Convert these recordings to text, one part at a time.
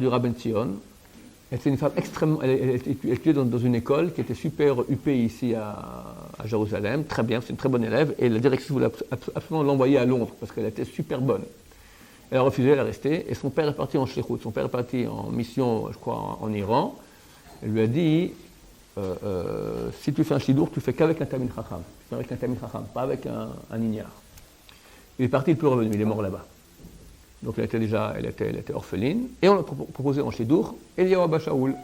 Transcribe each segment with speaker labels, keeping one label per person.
Speaker 1: du Rabben Tzion. Elle était une femme extrêmement. Elle étudiait dans une école qui était super huppée ici à Jérusalem, très bien, c'est une très bonne élève, et la directrice voulait absolument l'envoyer à Londres parce qu'elle était super bonne. Elle a refusé, elle est restée, et son père est parti en shlichut, son père est parti en mission, je crois, en Iran. Elle lui a dit si tu fais un shidur, tu fais qu'avec un Talmid Chacham. Tu fais avec un Talmid Chacham, pas avec un ignare. Il est parti, il n'est plus revenu, il est mort là-bas. Donc elle était orpheline, et on a proposé en shidur Eliyahu Abba Shaul,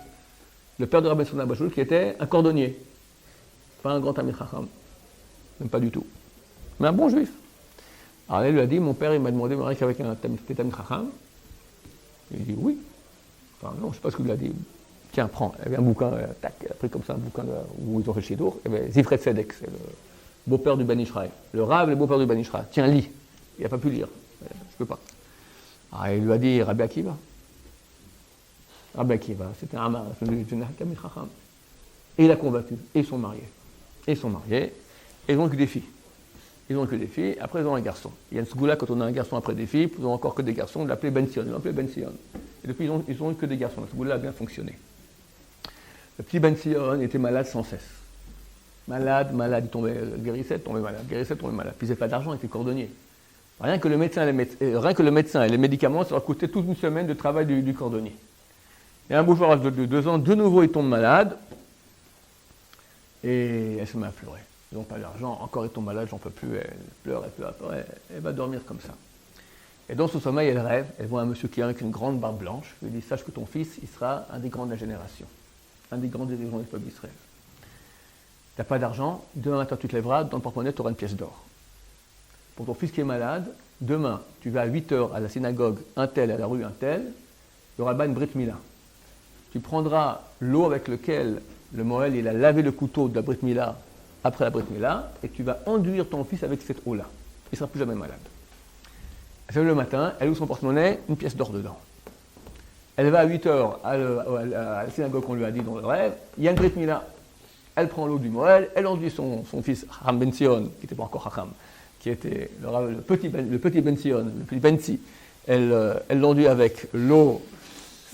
Speaker 1: le père de Rabbi Shimon Abba Shaul, qui était un cordonnier, pas un grand Talmid Chacham, même pas du tout, mais un bon juif. Alors elle lui a dit, mon père il m'a demandé de me marier avec un Talmid Chacham. Il dit oui. Enfin non, je ne sais pas ce qu'il lui a dit. Tiens, prends. Il y avait un bouquin, tac, elle a pris comme ça un bouquin où ils ont fait le shidur. Il y avait Zifred Tzedek, c'est le beau-père du Ben Ishraï. Le Rav, le beau-père du Ben Ishraï. Tiens, lis. Il n'a pas pu lire. Je ne peux pas. Alors il lui a dit Rabbi Akiva. Rabbi Akiva, c'était un Amar, c'était un Talmid Chacham. Et il a convaincu. Et ils sont mariés. Et ils n'ont que des filles. Après ils ont un garçon. Il y a une sgoula quand on a un garçon après des filles, ils n'ont encore que des garçons, ils l'appelaient Ben Sion. Et depuis ils ont que des garçons. La sgoula a bien fonctionné. Le petit Ben Sion était malade sans cesse. Malade, il tombait, guérissait, tombait malade. Puis il n'avait pas d'argent, il était cordonnier. Rien que le médecin et les médicaments, ça leur coûtait toute une semaine de travail du cordonnier. Et un beau jour, à l'âge de 2 ans, de nouveau il tombe malade. Et elle se met à pleurer. Ils n'ont pas d'argent, encore ils tombent malades, j'en peux plus, elle pleure, elle va dormir comme ça. Et dans son sommeil, elle rêve, elle voit un monsieur qui a avec une grande barbe blanche, il lui dit, sache que ton fils, il sera un des grands de la génération, un des grands dirigeants du peuple d'Israël. Tu n'as pas d'argent, demain matin tu te lèveras, dans le porte-monnaie tu auras une pièce d'or. Pour ton fils qui est malade, demain tu vas à 8h à la synagogue un tel, à la rue un tel, il y aura une Brit Mila. Tu prendras l'eau avec laquelle le Moël il a lavé le couteau de la Brit Mila après la Brit Mila, et tu vas enduire ton fils avec cette eau-là. Il ne sera plus jamais malade. Elle se lève le matin, elle ouvre son porte-monnaie, une pièce d'or dedans. Elle va à 8h à la synagogue qu'on lui a dit dans le rêve, il y a une Brit Mila. Elle prend l'eau du Moël, elle enduit son fils Chacham Ben Sion, qui n'était pas encore Chacham, qui était le petit Ben Sion, le petit Bensi. Elle l'enduit avec l'eau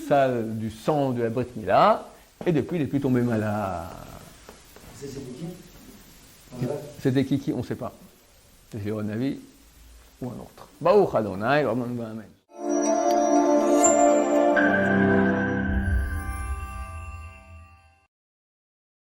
Speaker 1: sale du sang de la Brit Mila, et depuis il n'est plus tombé malade.
Speaker 2: C'était qui?
Speaker 1: C'était qui? On ne sait pas. C'est un avis ou un autre. Baruch Adonai, Amen.